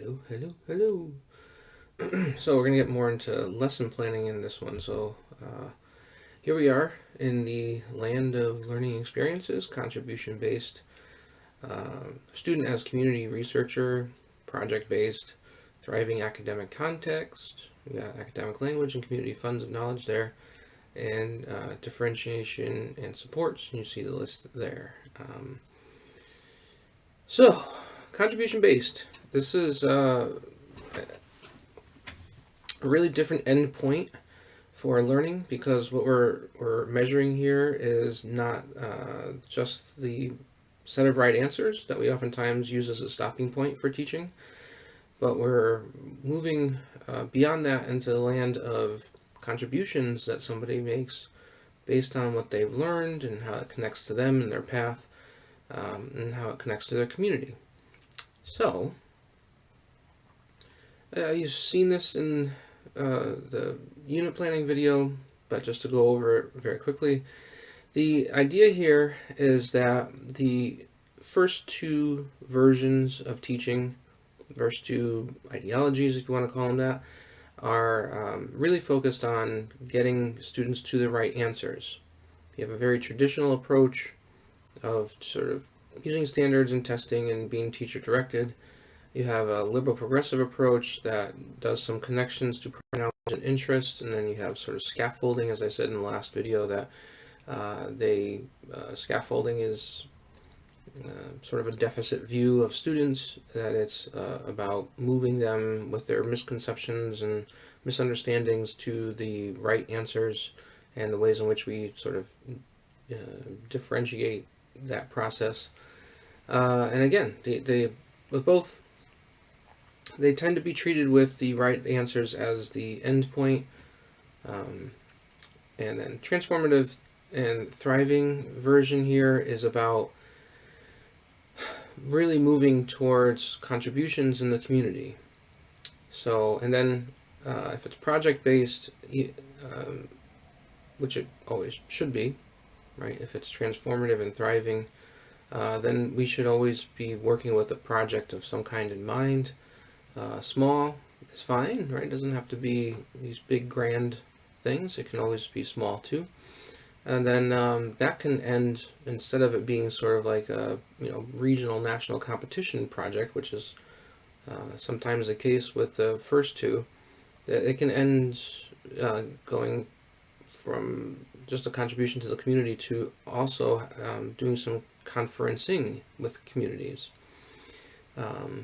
Hello, hello, hello. So we're going to get more into lesson planning in this one. Here we are in the land of learning experiences, contribution-based, student as community researcher, project-based, thriving academic context. We got academic language and community funds of knowledge there, and differentiation and supports. And you see the list there. So, contribution-based. This is a really different endpoint for learning because what we're measuring here is not just the set of right answers that we oftentimes use as a stopping point for teaching, but we're moving beyond that into the land of contributions that somebody makes based on what they've learned and how it connects to them and their path, and how it connects to their community. So, you've seen this in the unit planning video, but just to go over it very quickly, the idea here is that the first two versions of teaching, first two ideologies, if you want to call them that, are really focused on getting students to the right answers. You have a very traditional approach of sort of using standards and testing and being teacher directed. You have a liberal progressive approach that does some connections to prior knowledge and interest, and then you have sort of scaffolding, as I said in the last video, that scaffolding is sort of a deficit view of students, that it's about moving them with their misconceptions and misunderstandings to the right answers and the ways in which we sort of differentiate that process. And again, with both, they tend to be treated with the right answers as the end point, and then transformative and thriving version here is about really moving towards contributions in the community. So, and then if it's project based, which it always should be, right? If it's transformative and thriving, then we should always be working with a project of some kind in mind. Small is fine, right? It doesn't have to be these big grand things. It can always be small too. And then that can end, instead of it being sort of like a regional national competition project, which is sometimes the case with the first two, that it can end going from just a contribution to the community to also doing some conferencing with communities.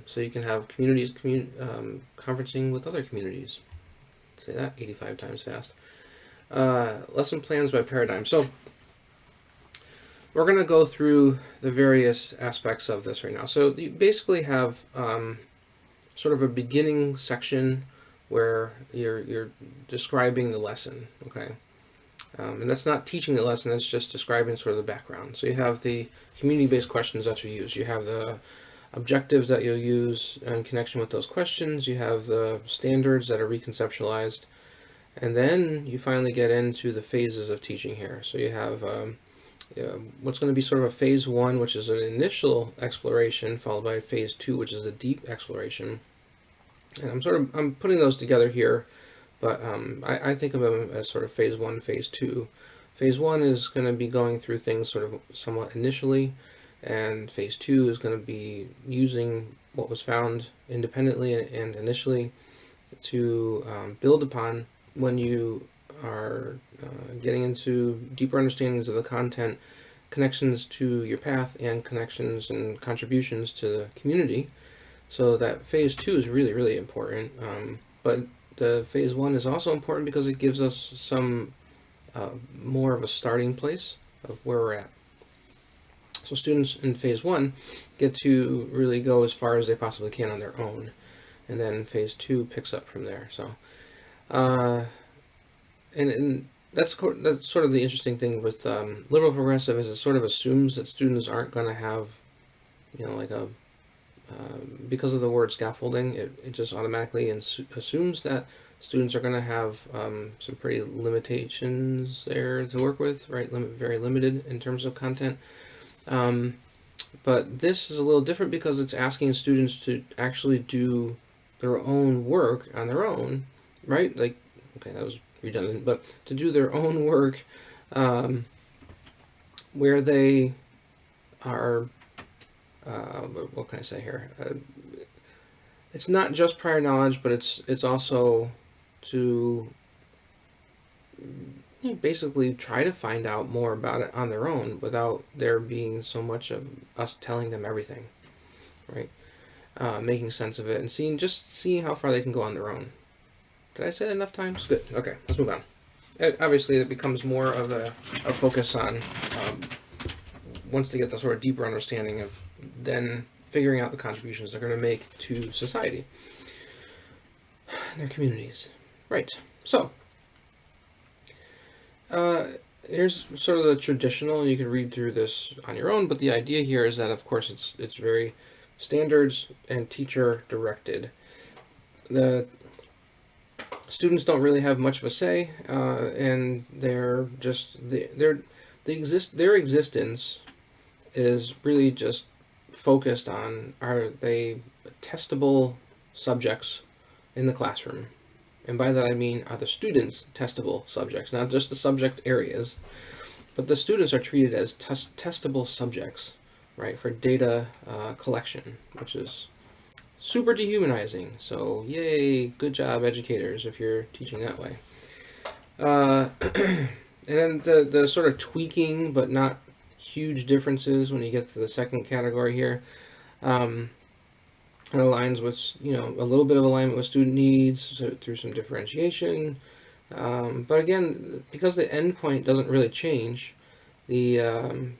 So you can have communities conferencing with other communities. Say that 85 times fast. Lesson plans by paradigm. So we're going to go through the various aspects of this right now. So you basically have sort of a beginning section where you're describing the lesson, okay? And that's not teaching the lesson, that's just describing sort of the background. So you have the community-based questions that you use. You have the objectives that you'll use in connection with those questions. You have the standards that are reconceptualized. And then you finally get into the phases of teaching here. So you have what's going to be sort of a phase one, which is an initial exploration, followed by phase two, which is a deep exploration. And I'm putting those together here, but I think of them as sort of phase one, phase two. Phase one is going to be going through things sort of somewhat initially, and phase two is going to be using what was found independently and initially to build upon when you are getting into deeper understandings of the content, connections to your path, and connections and contributions to the community. So that phase two is really, really important. But the phase one is also important because it gives us some more of a starting place of where we're at. So students in phase one get to really go as far as they possibly can on their own, and then phase two picks up from there. So, and that's sort of the interesting thing with liberal progressive, is it sort of assumes that students aren't going to have, like a because of the word scaffolding, it just automatically assumes that students are going to have some pretty limitations there to work with, right? Very limited in terms of content. But this is a little different because it's asking students to actually do their own work on their own, right? Like, okay, that was redundant, but to do their own work where they are, what can I say here? It's not just prior knowledge, but it's also to basically try to find out more about it on their own without there being so much of us telling them everything, right? Making sense of it and seeing how far they can go on their own. Did I say it enough times? Good. Okay, let's move on. Obviously, it becomes more of a focus on once they get the sort of deeper understanding of then figuring out the contributions they're going to make to society, their communities. Right. So, here's sort of the traditional. You can read through this on your own, but the idea here is that, of course, it's very standards and teacher directed. The students don't really have much of a say, and their existence is really just focused on, are they testable subjects in the classroom? And by that I mean, are the students testable subjects, not just the subject areas, but the students are treated as testable subjects, right, for data collection, which is super dehumanizing. So yay, good job educators if you're teaching that way. And then the sort of tweaking but not huge differences when you get to the second category here. It aligns with, a little bit of alignment with student needs through some differentiation. But again, because the endpoint doesn't really change, the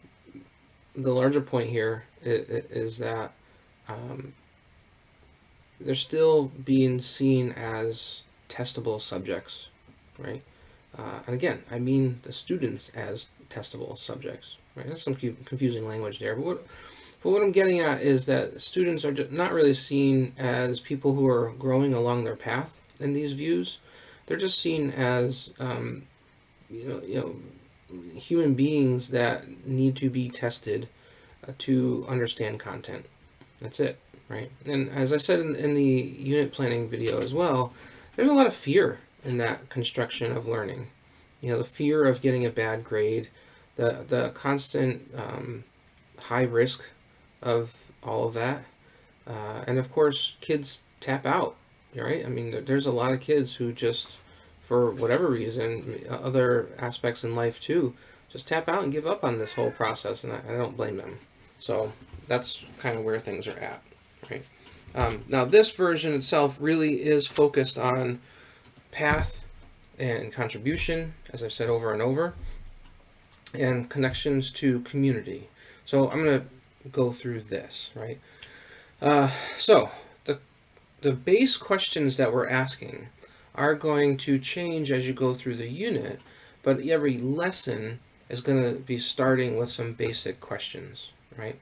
larger point here is that they're still being seen as testable subjects, right? And again, I mean the students as testable subjects, right? That's some confusing language there, but what I'm getting at is that students are just not really seen as people who are growing along their path in these views. They're just seen as human beings that need to be tested to understand content. That's it, right? And as I said in the unit planning video as well, there's a lot of fear in that construction of learning. The fear of getting a bad grade, the constant high risk of all of that. And of course, kids tap out, right? I mean, there's a lot of kids who just, for whatever reason, other aspects in life too, just tap out and give up on this whole process, and I don't blame them. So that's kind of where things are at, right? Now, this version itself really is focused on path and contribution, as I've said over and over, and connections to community. So I'm going to go through this, right? So the base questions that we're asking are going to change as you go through the unit, but every lesson is going to be starting with some basic questions, right?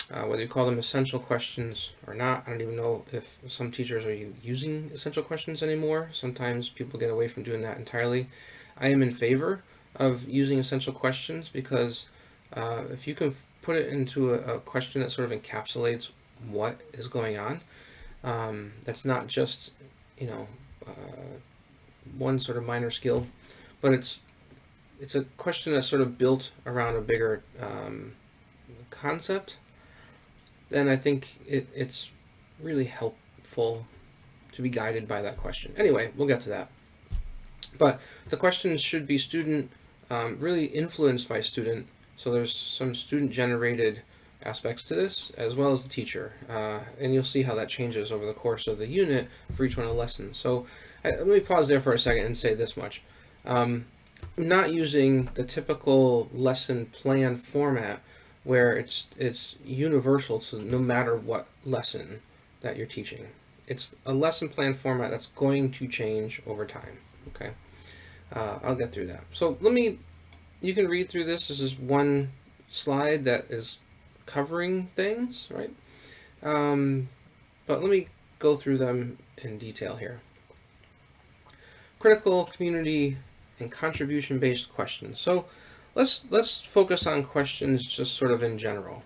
Whether you call them essential questions or not, I don't even know if some teachers are using essential questions anymore. Sometimes people get away from doing that entirely. I am in favor of using essential questions because if you can put it into a question that sort of encapsulates what is going on, that's not just one sort of minor skill, but it's a question that's sort of built around a bigger concept, then I think it's really helpful to be guided by that question. Anyway, we'll get to that. But the questions should be student, really influenced by student. So there's some student-generated aspects to this, as well as the teacher. And you'll see how that changes over the course of the unit for each one of the lessons. So let me pause there for a second and say this much. I'm not using the typical lesson plan format where it's universal to no matter what lesson that you're teaching. It's a lesson plan format that's going to change over time, okay? I'll get through that. So you can read through this. This is one slide that is covering things, right? But let me go through them in detail here. Critical, community, and contribution-based questions. So let's focus on questions just sort of in general.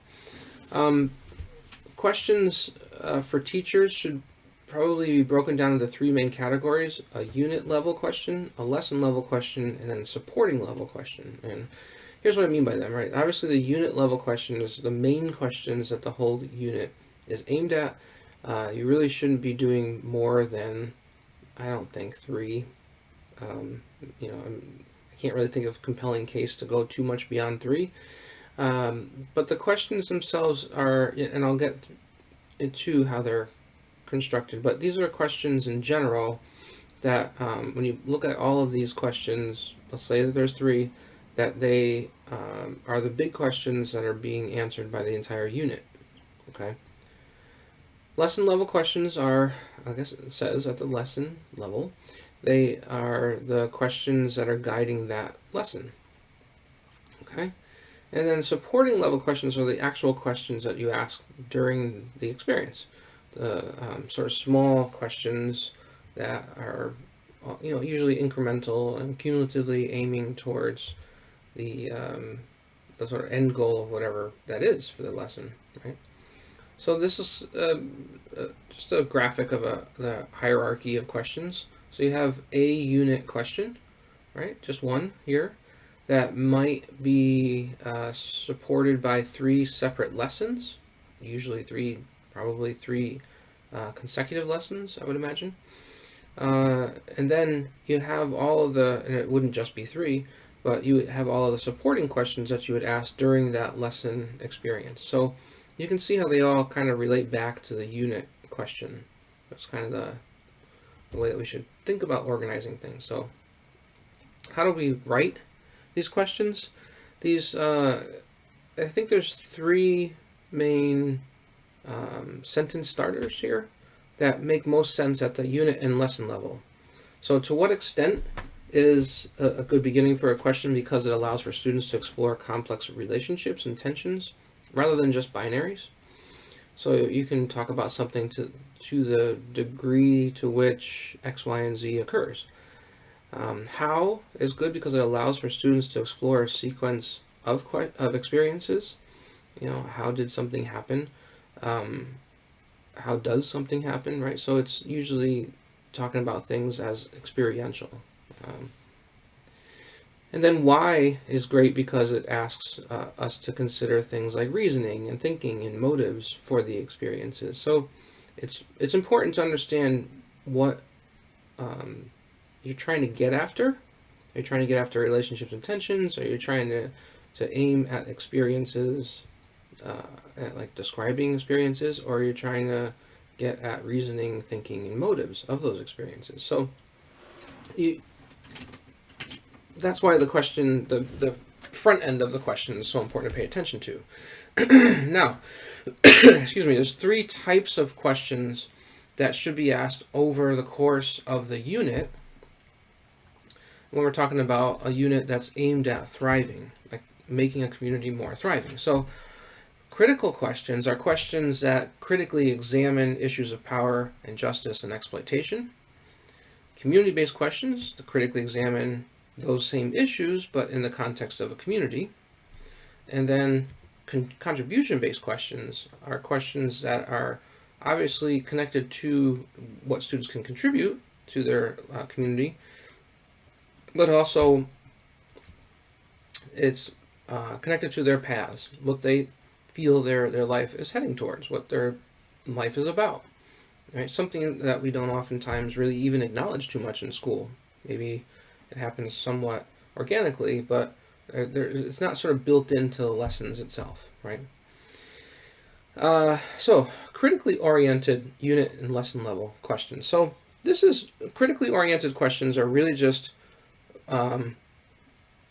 Questions for teachers should probably be broken down into three main categories: a unit level question, a lesson level question, and then a supporting level question. And here's what I mean by them, right? Obviously, the unit level question is the main questions that the whole unit is aimed at. You really shouldn't be doing more than, I don't think, three. Um, I can't really think of a compelling case to go too much beyond three. But the questions themselves are, and I'll get into how they're constructed, but these are questions in general that when you look at all of these questions, let's say that there's three, that they are the big questions that are being answered by the entire unit. Okay. Lesson level questions are, I guess it says at the lesson level, they are the questions that are guiding that lesson. Okay. And then supporting level questions are the actual questions that you ask during the experience. The sort of small questions that are, usually incremental and cumulatively aiming towards the sort of end goal of whatever that is for the lesson, right? So this is just a graphic of the hierarchy of questions. So you have a unit question, right? Just one here that might be supported by three separate lessons, usually probably three consecutive lessons, I would imagine. And then you have all of and it wouldn't just be three, but you would have all of the supporting questions that you would ask during that lesson experience. So you can see how they all kind of relate back to the unit question. That's kind of the way that we should think about organizing things. So how do we write these questions? These, I think there's three main sentence starters here that make most sense at the unit and lesson level. So to what extent is a good beginning for a question because it allows for students to explore complex relationships and tensions rather than just binaries. So you can talk about something to the degree to which X, Y, and Z occurs. How is good because it allows for students to explore a sequence of experiences. How did something happen? How does something happen, right? So it's usually talking about things as experiential. And then why is great because it asks us to consider things like reasoning and thinking and motives for the experiences. So it's important to understand what you're trying to get after. Are you trying to get after relationships and tensions? Are you trying to aim at experiences, at like describing experiences, or are you trying to get at reasoning, thinking, and motives of those experiences? So that's why the question, the front end of the question is so important to pay attention to. Now, excuse me, there's three types of questions that should be asked over the course of the unit when we're talking about a unit that's aimed at thriving, like making a community more thriving. So critical questions are questions that critically examine issues of power, injustice, and exploitation. Community-based questions to critically examine those same issues, but in the context of a community. And then contribution-based questions are questions that are obviously connected to what students can contribute to their community, but also it's connected to their paths, what they feel their life is heading towards, what their life is about. Right? Something that we don't oftentimes really even acknowledge too much in school. Maybe it happens somewhat organically, but it's not sort of built into the lessons itself, right? So critically oriented unit and lesson level questions. So this is critically oriented questions are really just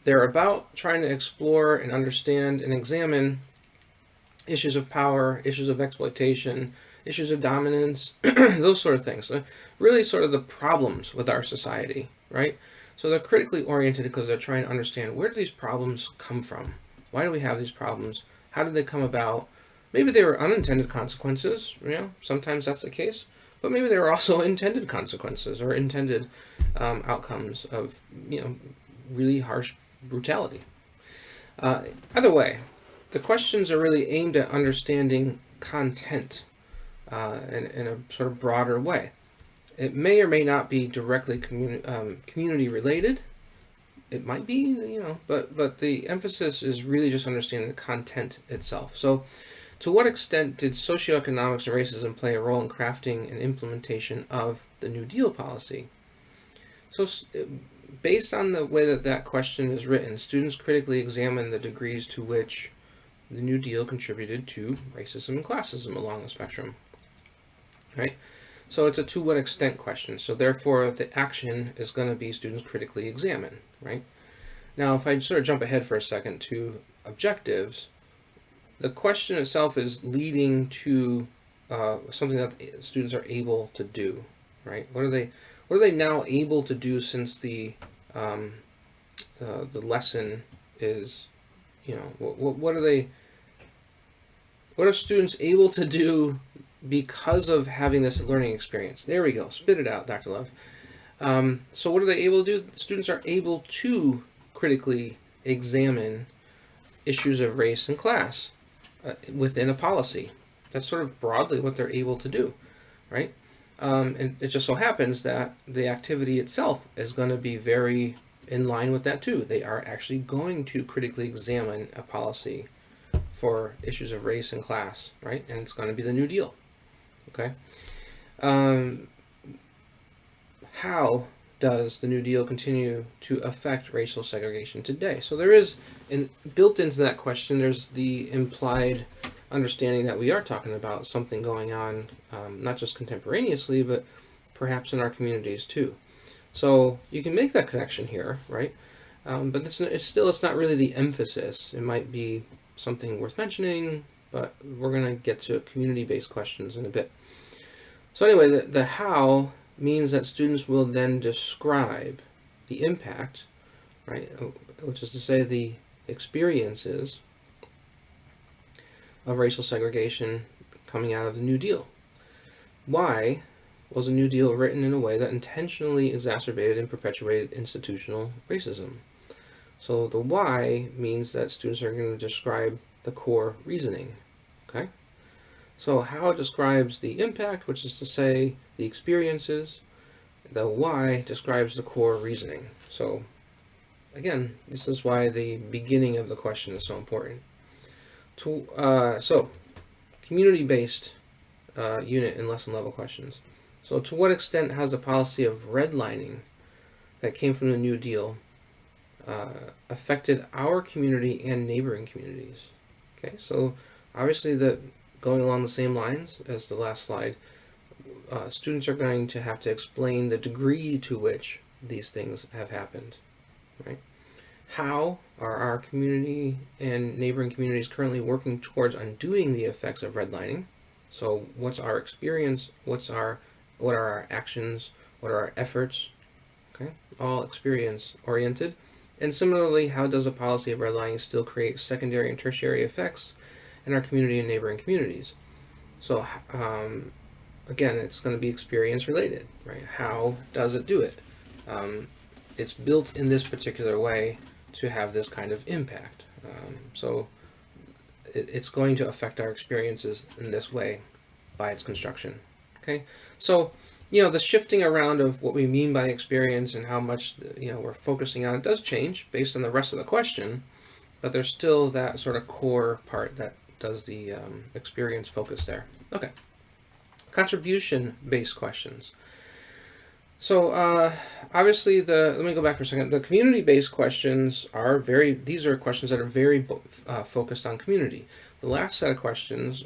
they're about trying to explore and understand and examine issues of power, issues of exploitation, issues of dominance, those sort of things. So really sort of the problems with our society, right? So they're critically oriented because they're trying to understand where do these problems come from? Why do we have these problems? How did they come about? Maybe they were unintended consequences, sometimes that's the case, but maybe there were also intended consequences or intended outcomes of, really harsh brutality. Either way, the questions are really aimed at understanding content, in a sort of broader way. It may or may not be directly community related. It might be, but the emphasis is really just understanding the content itself. So, to what extent did socioeconomics and racism play a role in crafting and implementation of the New Deal policy? So, based on the way that question is written, students critically examine the degrees to which the New Deal contributed to racism and classism along the spectrum. Right? So it's a to what extent question. So therefore, the action is going to be students critically examine. Right? Now, if I sort of jump ahead for a second to objectives, the question itself is leading to something that students are able to do. Right? What are they now able to do since the lesson is, what are students able to do because of having this learning experience? There we go. Spit it out, Dr. Love. So what are they able to do? Students are able to critically examine issues of race and class within a policy. That's sort of broadly what they're able to do, right? And it just so happens that the activity itself is going to be very in line with that too. They are actually going to critically examine a policy for issues of race and class, right? And it's going to be the New Deal, okay? How does the New Deal continue to affect racial segregation today? So there is, built into that question, there's the implied understanding that we are talking about something going on, not just contemporaneously, but perhaps in our communities too. So you can make that connection here, right? But it's not really the emphasis. It might be something worth mentioning, but we're going to get to community-based questions in a bit. So anyway, the how means that students will then describe the impact, right, which is to say the experiences of racial segregation coming out of the New Deal. Why was the New Deal written in a way that intentionally exacerbated and perpetuated institutional racism? So the why means that students are going to describe the core reasoning, okay? So how it describes the impact, which is to say the experiences. The why describes the core reasoning. So again, this is why the beginning of the question is so important. So community-based unit and lesson level questions. So to what extent has the policy of redlining that came from the New Deal affected our community and neighboring communities? Okay, so obviously going along the same lines as the last slide, students are going to have to explain the degree to which these things have happened, right? How are our community and neighboring communities currently working towards undoing the effects of redlining? So what's our experience? What are our actions? What are our efforts? Okay, all experience oriented. And similarly, how does a policy of redlining still create secondary and tertiary effects in our community and neighboring communities? So again, it's going to be experience related, right? How does it do it? It's built in this particular way to have this kind of impact. So it's going to affect our experiences in this way by its construction. Okay, so the shifting around of what we mean by experience and how much we're focusing on it does change based on the rest of the question, but there's still that sort of core part that does the experience focus there. Okay, contribution-based questions. So obviously let me go back for a second. The community-based questions these are questions that are very focused on community. The last set of questions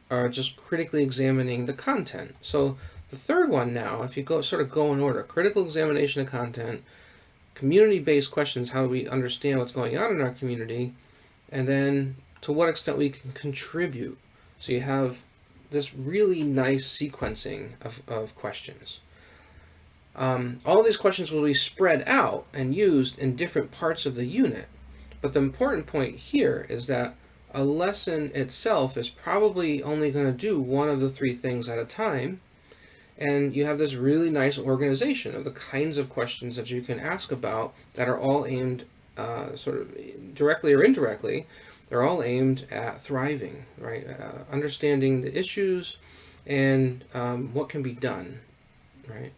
are just critically examining the content. So the third one now, if you go in order, critical examination of content, community-based questions, how do we understand what's going on in our community, and then to what extent we can contribute. So you have this really nice sequencing of questions. All of these questions will be spread out and used in different parts of the unit. But the important point here is that a lesson itself is probably only going to do one of the three things at a time. And you have this really nice organization of the kinds of questions that you can ask about that are all aimed sort of directly or indirectly. They're all aimed at thriving, right? Understanding the issues, and what can be done, right?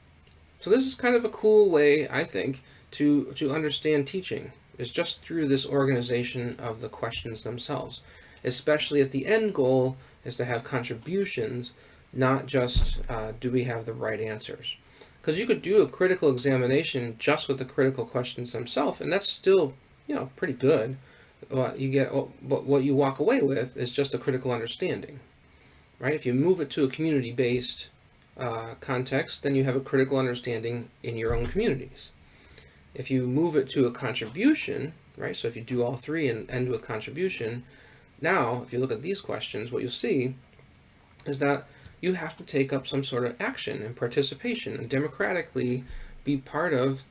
So this is kind of a cool way, I think, to understand teaching, is just through this organization of the questions themselves, especially if the end goal is to have contributions, not just do we have the right answers. Because you could do a critical examination just with the critical questions themselves, and that's still, pretty good. But what you walk away with is just a critical understanding, right? If you move it to a community-based context, then you have a critical understanding in your own communities. If you move it to a contribution, right? So if you do all three and end with contribution, now if you look at these questions, what you'll see is that you have to take up some sort of action and participation and democratically be part of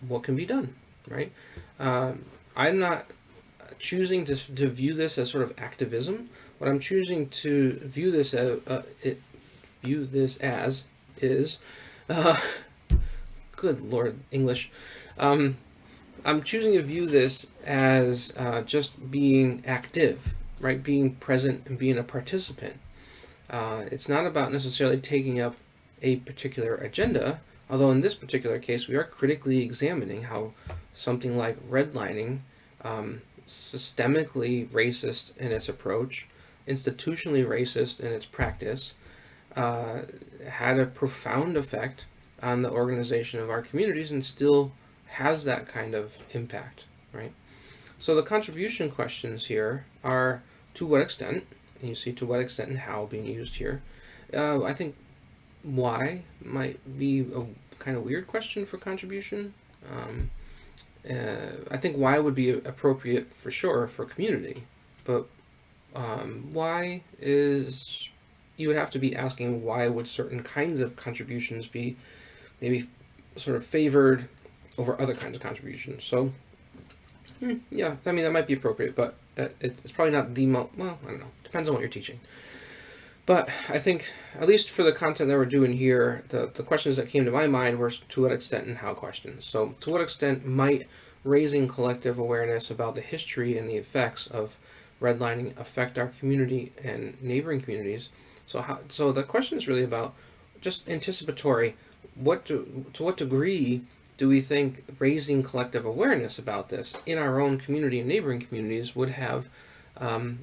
what can be done, right? I'm not choosing to view this as sort of activism. What I'm choosing to view this as is, uh, good Lord, English. Um, I'm choosing to view this as just being active, right? Being present and being a participant. It's not about necessarily taking up a particular agenda, although in this particular case, we are critically examining how something like redlining, systemically racist in its approach, institutionally racist in its practice, had a profound effect on the organization of our communities and still has that kind of impact, right? So the contribution questions here are to what extent, and you see to what extent and how being used here. I think why might be a kind of weird question for contribution. I think why would be appropriate for sure for community, but why is you would have to be asking why would certain kinds of contributions be maybe sort of favored over other kinds of contributions. So yeah, I mean that might be appropriate, but it's probably not the most. Well, I don't know. Depends on what you're teaching. But I think, at least for the content that we're doing here, the questions that came to my mind were to what extent and how questions. So to what extent might raising collective awareness about the history and the effects of redlining affect our community and neighboring communities? So the question is really about just anticipatory. To what degree do we think raising collective awareness about this in our own community and neighboring communities would have an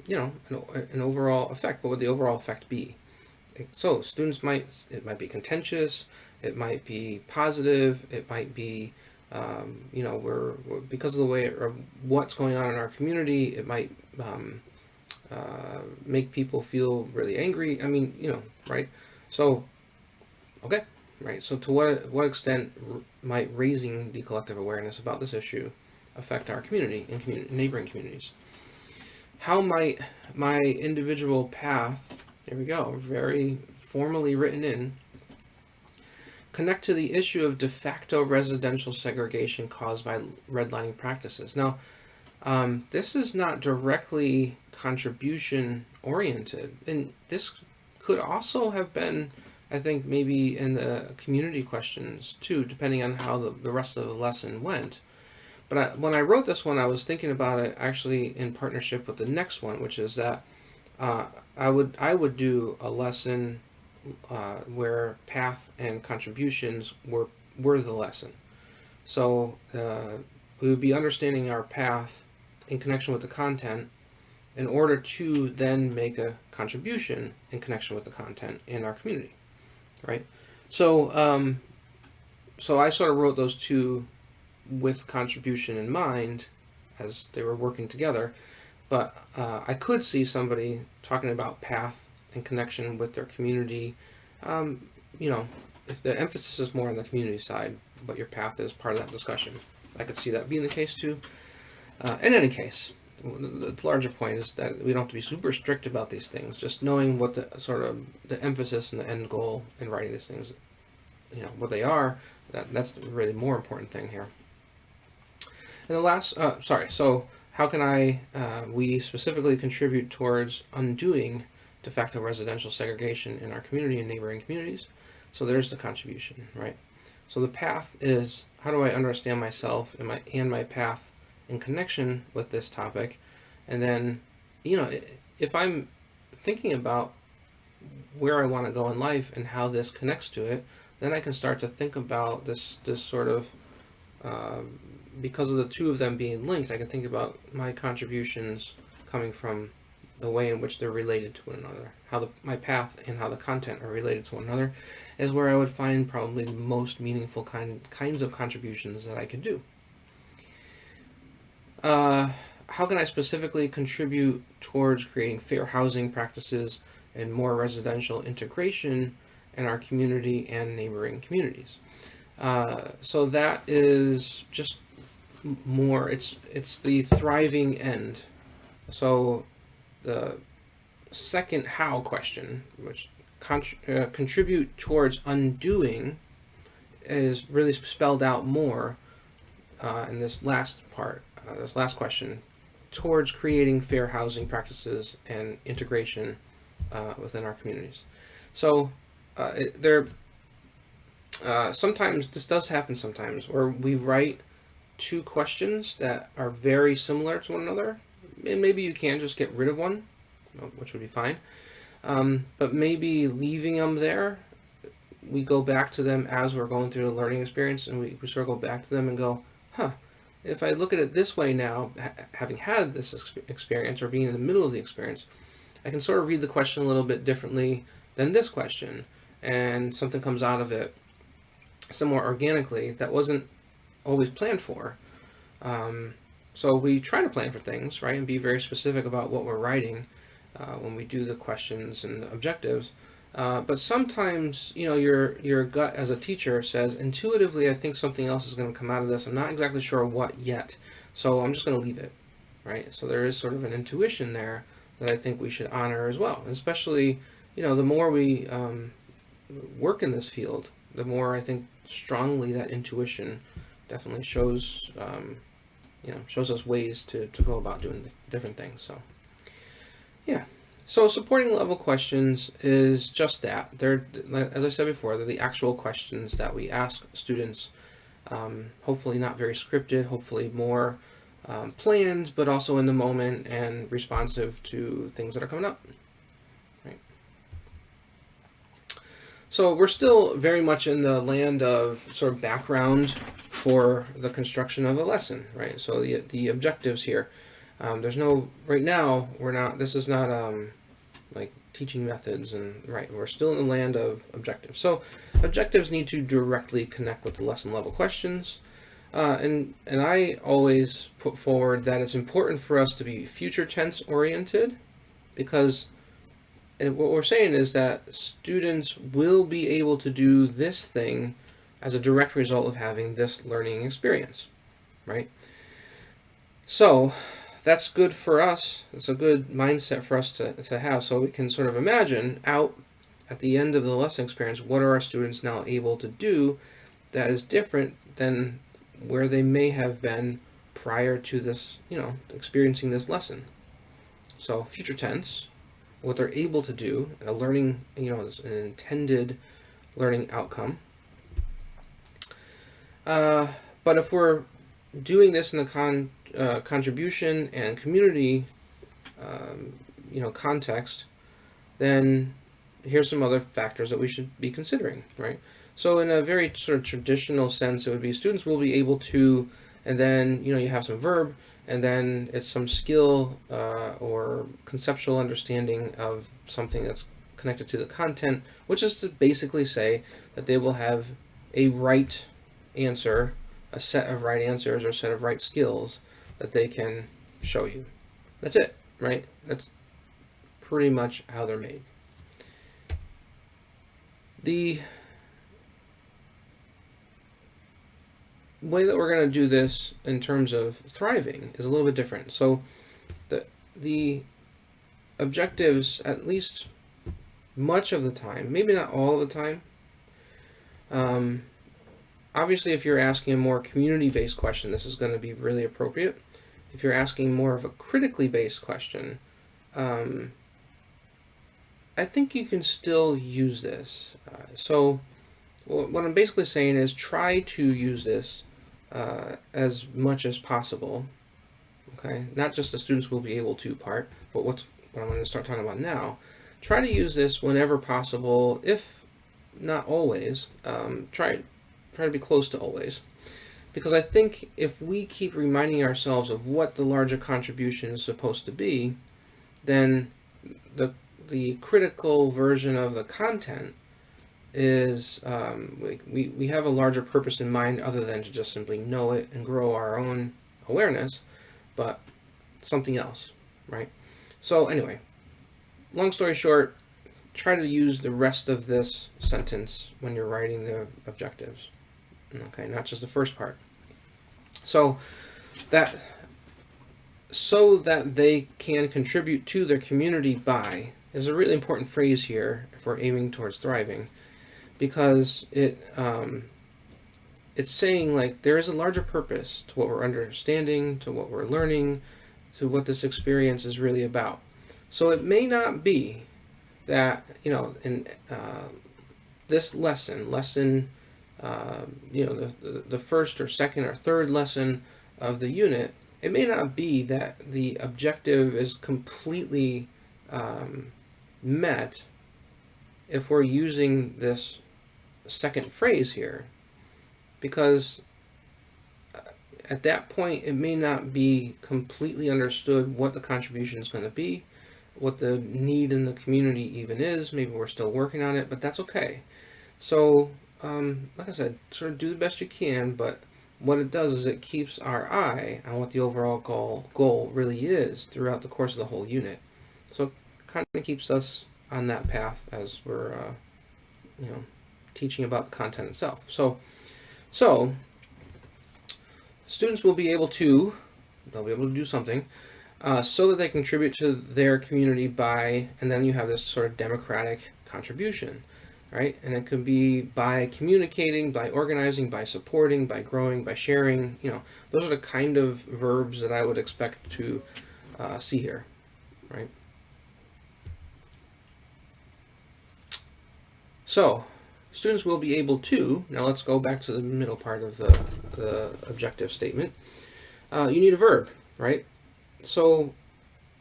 overall effect? What would the overall effect be? So it might be contentious, it might be positive, it might be, we're because of the way of what's going on in our community, it might make people feel really angry. I mean, right? So, okay, right. So to what extent might raising the collective awareness about this issue affect our community and neighboring communities? How might my individual path, there we go, very formally written in, connect to the issue of de facto residential segregation caused by redlining practices? Now, this is not directly contribution oriented, and this could also have been, I think, maybe in the community questions too, depending on how the rest of the lesson went. But when I wrote this one, I was thinking about it actually in partnership with the next one, which is that I would do a lesson where path and contributions were the lesson. So we would be understanding our path in connection with the content in order to then make a contribution in connection with the content in our community, right? So so I sort of wrote those two with contribution in mind as they were working together. But I could see somebody talking about path and connection with their community. Um, if the emphasis is more on the community side, but your path is part of that discussion, I could see that being the case too. In any case, the larger point is that we don't have to be super strict about these things. Just knowing what the sort of the emphasis and the end goal in writing these things, what they are. That's the really more important thing here. And the last, so how can we specifically contribute towards undoing de facto residential segregation in our community and neighboring communities? So there's the contribution, right? So the path is, how do I understand myself and my path in connection with this topic? And then, if I'm thinking about where I want to go in life and how this connects to it, then I can start to think about this sort of because of the two of them being linked. I can think about my contributions coming from the way in which they're related to one another, how my path and how the content are related to one another, is where I would find probably the most meaningful kinds of contributions that I could do. How can I specifically contribute towards creating fair housing practices and more residential integration in our community and neighboring communities? So that is just more. It's the thriving end. So the second how question, which contribute towards undoing, is really spelled out more in this last part, this last question, towards creating fair housing practices and integration within our communities. So sometimes this does happen sometimes where we write two questions that are very similar to one another, and maybe you can just get rid of one, which would be fine. But maybe leaving them there, we go back to them as we're going through the learning experience, and we sort of go back to them and go, huh, if I look at it this way now, having had this experience or being in the middle of the experience, I can sort of read the question a little bit differently than this question, and something comes out of it somewhat organically that wasn't always planned for. So we try to plan for things, right, and be very specific about what we're writing when we do the questions and the objectives. But sometimes, your gut as a teacher says, intuitively, I think something else is going to come out of this. I'm not exactly sure what yet, so I'm just going to leave it, right? So there is sort of an intuition there that I think we should honor as well. And especially, the more we work in this field, the more I think strongly that intuition definitely shows us ways to go about doing different things. So, yeah. So supporting level questions is just that. They're, as I said before, they're the actual questions that we ask students. Hopefully not very scripted, hopefully more planned, but also in the moment and responsive to things that are coming up. Right. So we're still very much in the land of sort of background for the construction of a lesson, right? So the objectives here. There's no, right now, this is not like teaching methods, and right, we're still in the land of objectives. So objectives need to directly connect with the lesson level questions. And I always put forward that it's important for us to be future tense oriented, because what we're saying is that students will be able to do this thing as a direct result of having this learning experience, right? So that's good for us. It's a good mindset for us to have, so we can sort of imagine out at the end of the lesson experience, what are our students now able to do that is different than where they may have been prior to this, experiencing this lesson. So future tense, what they're able to do, a learning, an intended learning outcome. But if we're doing this in the contribution and community, context, then here's some other factors that we should be considering, right? So in a very sort of traditional sense, it would be students will be able to, and then, you have some verb, and then it's some skill or conceptual understanding of something that's connected to the content, which is to basically say that they will have a right answer, a set of right answers, or a set of right skills that they can show you. That's it, right? That's pretty much how they're made. The way that we're going to do this in terms of thriving is a little bit different. So the objectives, at least much of the time, maybe not all of the time, obviously if you're asking a more community-based question, this is going to be really appropriate. If you're asking more of a critically based question, I think you can still use this. So what I'm basically saying is try to use this as much as possible. Okay, not just the students will be able to part, but what I'm going to start talking about now try to use this whenever possible, if not always. Try to be close to always. Because I think if we keep reminding ourselves of what the larger contribution is supposed to be, then the critical version of the content is we have a larger purpose in mind other than to just simply know it and grow our own awareness, but something else, right? So anyway, long story short, try to use the rest of this sentence when you're writing the objectives. Okay, not just the first part. So that they can contribute to their community by is a really important phrase here if we're aiming towards thriving, because it's saying like there is a larger purpose to what we're understanding, to what we're learning, to what this experience is really about. So it may not be that, in this lesson, the first or second or third lesson of the unit, it may not be that the objective is completely met if we're using this second phrase here, because at that point it may not be completely understood what the contribution is going to be, what the need in the community even is. Maybe we're still working on it, but that's okay. So like I said, sort of do the best you can, but what it does is it keeps our eye on what the overall goal really is throughout the course of the whole unit. So it kind of keeps us on that path as we're teaching about the content itself. So students will be able to do something so that they contribute to their community by, and then you have this sort of democratic contribution, right? And it could be by communicating, by organizing, by supporting, by growing, by sharing. Those are the kind of verbs that I would expect to see here, right? So students will be able to, now let's go back to the middle part of the objective statement. You need a verb, right? So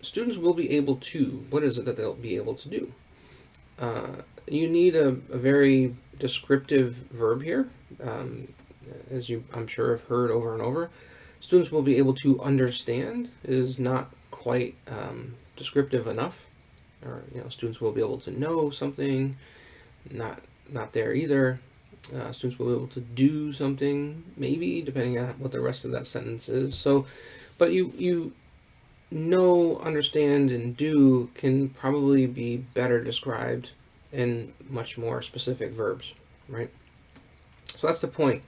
students will be able to, what is it that they'll be able to do? You need a very descriptive verb here, as you, I'm sure, have heard over and over. Students will be able to understand is not quite descriptive enough. Or students will be able to know something, not there either. Students will be able to do something, maybe, depending on what the rest of that sentence is. So, but you know, understand, and do can probably be better described in much more specific verbs, right? So that's the point.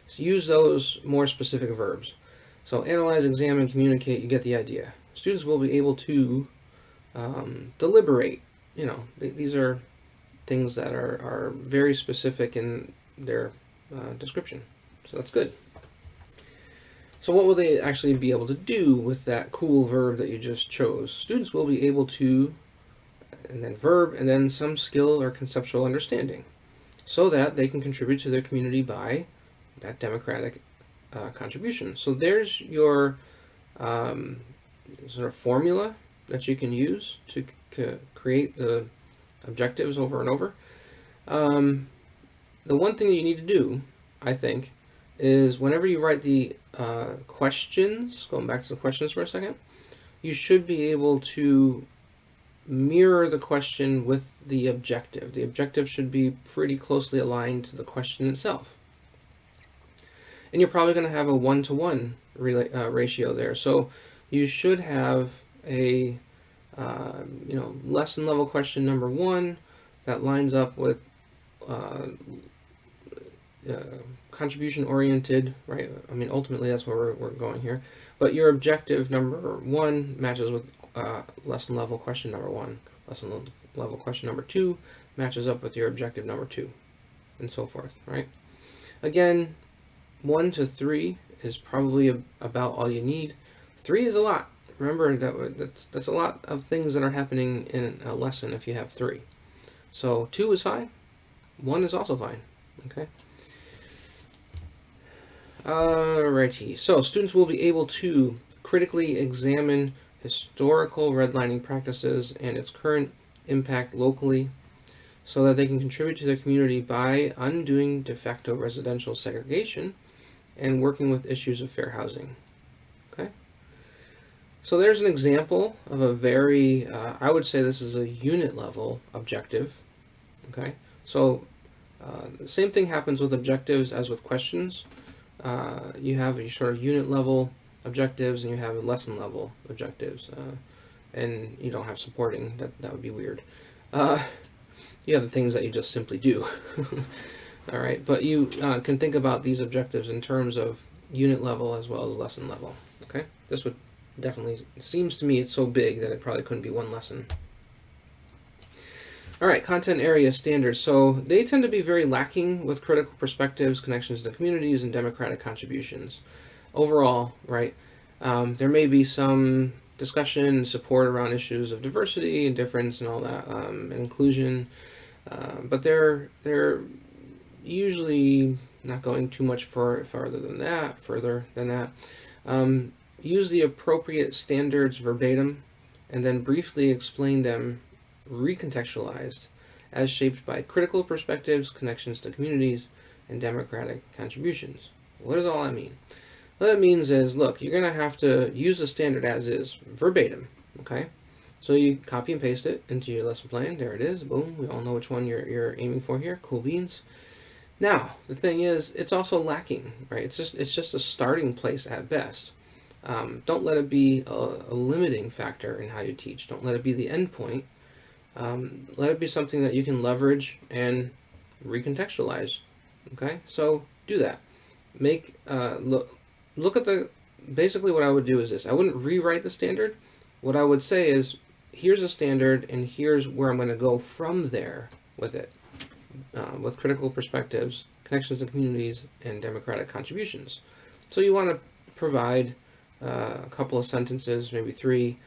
So use those more specific verbs. So analyze, examine, communicate, you get the idea. Students will be able to deliberate. These are things that are very specific in their description. So that's good. So what will they actually be able to do with that cool verb that you just chose? Students will be able to, and then verb, and then some skill or conceptual understanding, so that they can contribute to their community by that democratic contribution. So there's your sort of formula that you can use to create the objectives over and over. The one thing that you need to do, I think, is whenever you write the questions, going back to the questions for a second, you should be able to mirror the question with the objective. The objective should be pretty closely aligned to the question itself. And you're probably going to have a 1-to-1 ratio there. So you should have a lesson level question number 1 that lines up with contribution oriented, right? I mean, ultimately that's where we're going here. But your objective number 1 matches with lesson level question number 1. Lesson level question number 2 matches up with your objective number 2, and so forth, right? Again, 1 to 3 is probably about all you need. 3 is a lot. Remember that's a lot of things that are happening in a lesson if you have 3. So 2 is fine. 1 is also fine. Okay. Alrighty. So students will be able to critically examine historical redlining practices and its current impact locally, so that they can contribute to their community by undoing de facto residential segregation and working with issues of fair housing. Okay? So there's an example of a very, I would say this is a unit level objective. Okay? So the same thing happens with objectives as with questions. You have your sort of unit level objectives and you have lesson level objectives. And you don't have supporting, that would be weird. You have the things that you just simply do. All right, but you can think about these objectives in terms of unit level as well as lesson level. Okay, this would definitely, seems to me it's so big that it probably couldn't be one lesson. All right, content area standards. So they tend to be very lacking with critical perspectives, connections to communities, and democratic contributions. Overall, right, there may be some discussion and support around issues of diversity and difference and all that, and inclusion, but they're usually not going too much further than that. Use the appropriate standards verbatim, and then briefly explain them recontextualized as shaped by critical perspectives, connections to communities, and democratic contributions. What does all that mean? What that means is, look, you're going to have to use the standard as is, verbatim, okay? So you copy and paste it into your lesson plan. There it is. Boom. We all know which one you're aiming for here. Cool beans. Now, the thing is, it's also lacking, right? It's just a starting place at best. Don't let it be a limiting factor in how you teach. Don't let it be the end point. Let it be something that you can leverage and recontextualize. Okay, so do that. Make look at the. Basically, what I would do is this. I wouldn't rewrite the standard. What I would say is, here's a standard, and here's where I'm going to go from there with it, with critical perspectives, connections to communities, and democratic contributions. So you want to provide a couple of sentences, maybe three.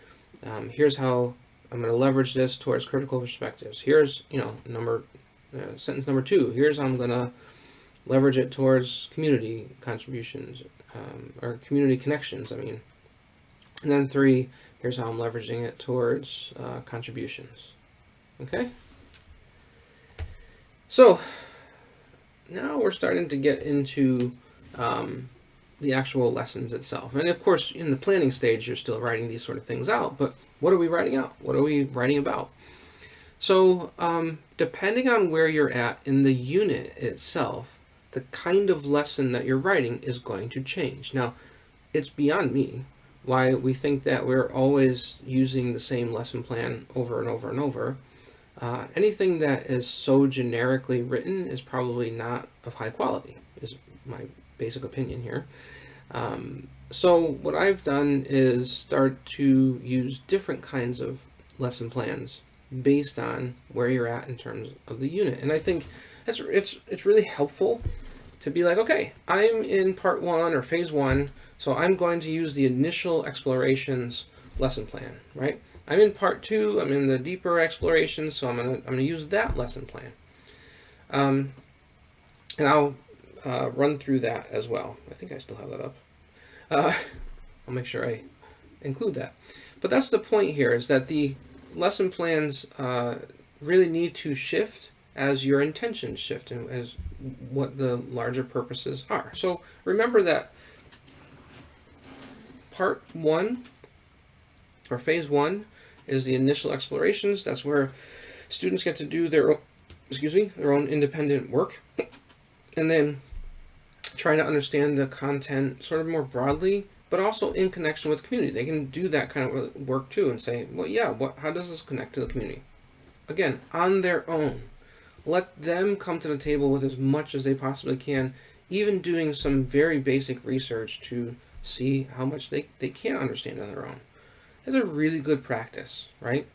Here's how I'm going to leverage this towards critical perspectives. Here's, sentence number 2. Here's how I'm going to leverage it towards community contributions, or community connections, And then 3, here's how I'm leveraging it towards contributions. Okay? So, now we're starting to get into the actual lessons itself. And of course, in the planning stage, you're still writing these sort of things out, but what are we writing out? What are we writing about? So, depending on where you're at in the unit itself, the kind of lesson that you're writing is going to change. Now, it's beyond me why we think that we're always using the same lesson plan over and over and over. Anything that is so generically written is probably not of high quality, is my basic opinion here. So what I've done is start to use different kinds of lesson plans based on where you're at in terms of the unit. And I think it's really helpful to be like, okay, I'm in part 1 or phase 1, so I'm going to use the initial explorations lesson plan, right? I'm in part 2, I'm in the deeper explorations, so I'm gonna use that lesson plan. And I'll run through that as well. I think I still have that up. I'll make sure I include that. But that's the point here, is that the lesson plans really need to shift as your intentions shift and as what the larger purposes are. So remember that part 1 or phase 1 is the initial explorations. That's where students get to do their own independent work, and then try to understand the content sort of more broadly, but also in connection with the community. They can do that kind of work too and say, well, yeah, how does this connect to the community? Again, on their own. Let them come to the table with as much as they possibly can, even doing some very basic research to see how much they can understand on their own. It's a really good practice, right?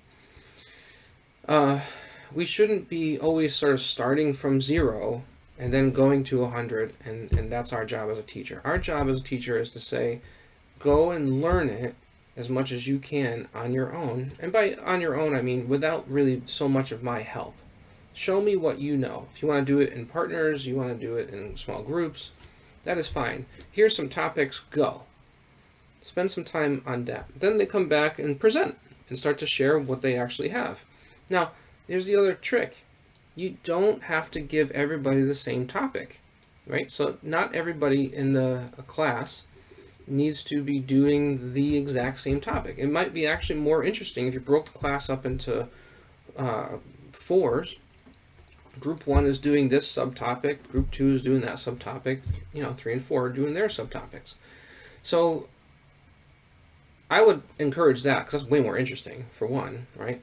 We shouldn't be always sort of starting from 0 and then going to 100, and that's our job as a teacher. Our job as a teacher is to say, go and learn it as much as you can on your own. And by on your own, I mean without really so much of my help. Show me what you know. If you want to do it in partners, you want to do it in small groups, that is fine. Here's some topics, go. Spend some time on that. Then they come back and present and start to share what they actually have. Now, here's the other trick. You don't have to give everybody the same topic, right? So not everybody in the class needs to be doing the exact same topic. It might be actually more interesting if you broke the class up into uh, fours. Group 1 is doing this subtopic, group 2 is doing that subtopic, 3 and 4 are doing their subtopics. So I would encourage that because that's way more interesting, for one, right?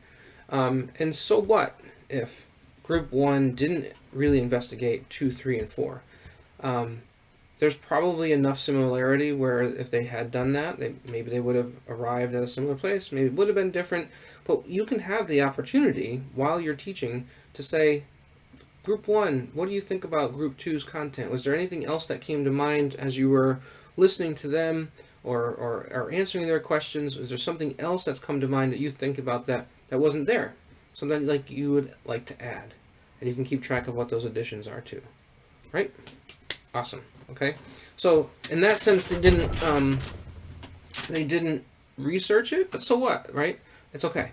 And so what if group 1 didn't really investigate 2, 3, and 4? There's probably enough similarity where if they had done that, maybe they would have arrived at a similar place. Maybe it would have been different. But you can have the opportunity while you're teaching to say, Group 1, what do you think about Group two's content? Was there anything else that came to mind as you were listening to them or answering their questions? Is there something else that's come to mind that you think about that wasn't there? Something like you would like to add. And you can keep track of what those additions are too. Right? Awesome. Okay. So in that sense, they didn't research it, but so what, right? It's okay.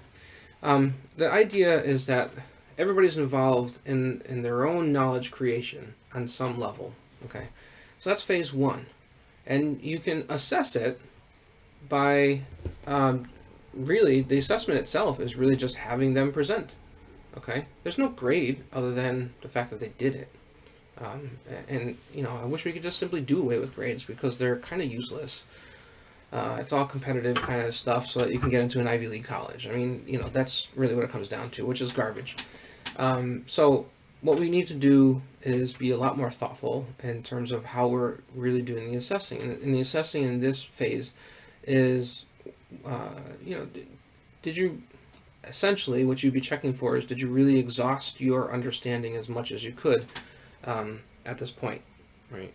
The idea is that everybody's involved in their own knowledge creation on some level. Okay. So that's phase 1, and you can assess it by really the assessment itself is really just having them present. Okay. There's no grade other than the fact that they did it. And I wish we could just simply do away with grades because they're kind of useless. It's all competitive kind of stuff so that you can get into an Ivy League college. I mean, that's really what it comes down to, which is garbage. So what we need to do is be a lot more thoughtful in terms of how we're really doing the assessing. And the assessing in this phase is, did you essentially what you'd be checking for is did you really exhaust your understanding as much as you could at this point, right?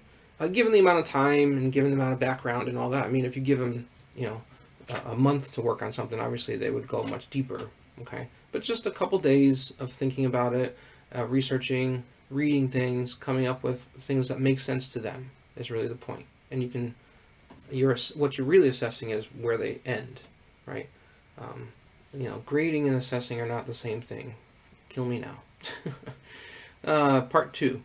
Given the amount of time and given the amount of background and all that, I mean, if you give them, a month to work on something, obviously they would go much deeper, okay? But just a couple days of thinking about it, researching, reading things, coming up with things that make sense to them is really the point. And what you're really assessing is where they end, right? Grading and assessing are not the same thing. Kill me now. Part 2.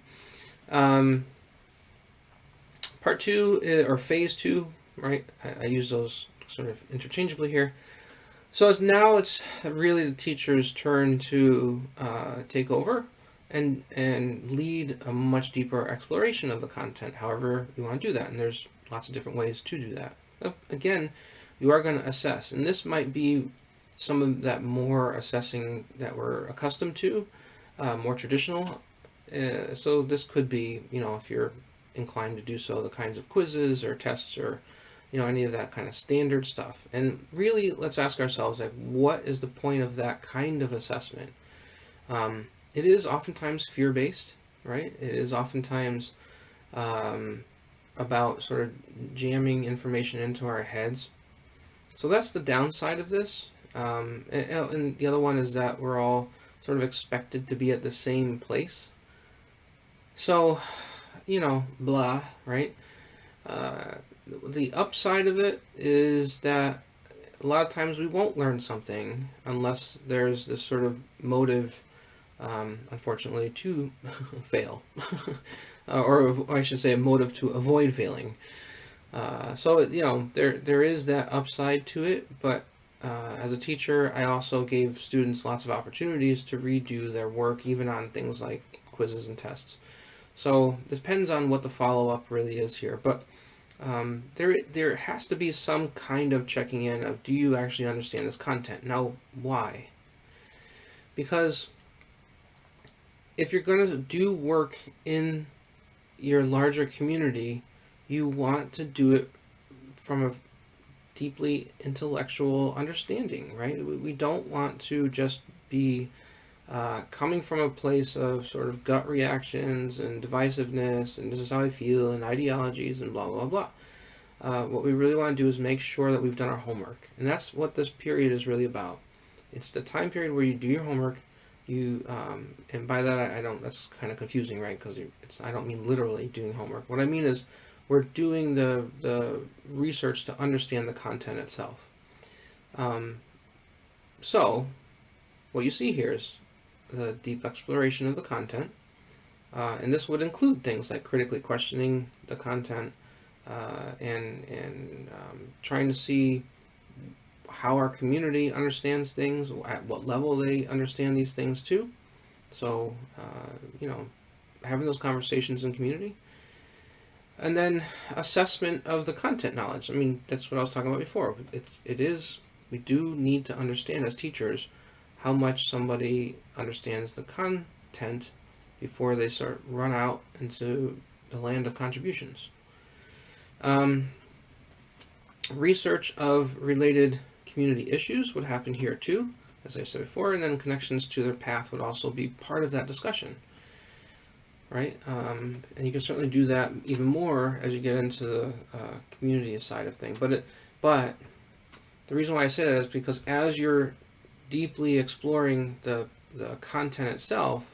Part 2, or phase 2, right? I use those sort of interchangeably here. So it's really the teacher's turn to take over and lead a much deeper exploration of the content, however you want to do that. And there's lots of different ways to do that. Again, you are going to assess. And this might be some of that more assessing that we're accustomed to, more traditional. So this could be, if you're inclined to do so, the kinds of quizzes or tests or, any of that kind of standard stuff. And really, let's ask ourselves, what is the point of that kind of assessment? It is oftentimes fear-based, right? It is oftentimes about sort of jamming information into our heads. So that's the downside of this. And the other one is that we're all sort of expected to be at the same place. So, blah, right? The upside of it is that a lot of times we won't learn something unless there's this sort of motive, unfortunately, to fail. Or I should say a motive to avoid failing. So, there is that upside to it, but as a teacher, I also gave students lots of opportunities to redo their work, even on things like quizzes and tests. So it depends on what the follow-up really is here. But there has to be some kind of checking in of, do you actually understand this content? Now, why? Because if you're going to do work in your larger community, you want to do it from a deeply intellectual understanding, right? We don't want to just be coming from a place of sort of gut reactions and divisiveness and this is how I feel and ideologies and blah, blah, blah. What we really want to do is make sure that we've done our homework. And that's what this period is really about. It's the time period where you do your homework. And by that, I don't, that's kind of confusing, right? Because I don't mean literally doing homework. What I mean is we're doing the research to understand the content itself. So what you see here is the deep exploration of the content. And this would include things like critically questioning the content and trying to see how our community understands things, at what level they understand these things too. So, having those conversations in community. And then assessment of the content knowledge. I mean, that's what I was talking about before. We do need to understand as teachers how much somebody understands the content before they start run out into the land of contributions. Research of related community issues would happen here too, as I said before, and then connections to their path would also be part of that discussion, right? And you can certainly do that even more as you get into the community side of things. But the reason why I say that is because as you're deeply exploring the content itself,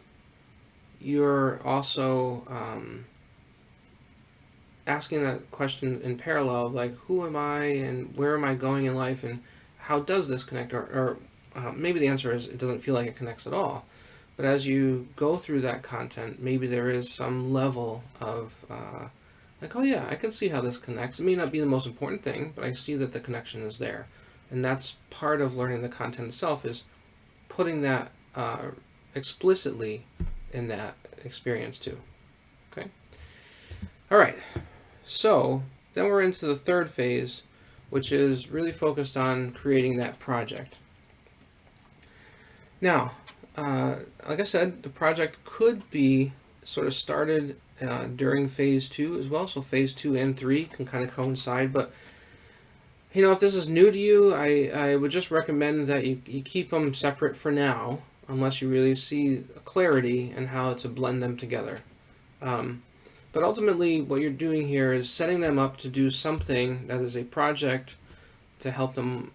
you're also asking that question in parallel of like, who am I and where am I going in life and how does this connect? Or maybe the answer is it doesn't feel like it connects at all. But as you go through that content, maybe there is some level of like, oh yeah, I can see how this connects. It may not be the most important thing, but I see that the connection is there. And that's part of learning the content itself, is putting that explicitly in that experience too. Okay? All right. So then we're into the third phase, which is really focused on creating that project. Now, like I said, the project could be sort of started during phase 2 as well. So phase 2 and 3 can kind of coincide. But, if this is new to you, I would just recommend that you keep them separate for now, unless you really see clarity in how to blend them together. But ultimately, what you're doing here is setting them up to do something that is a project to help them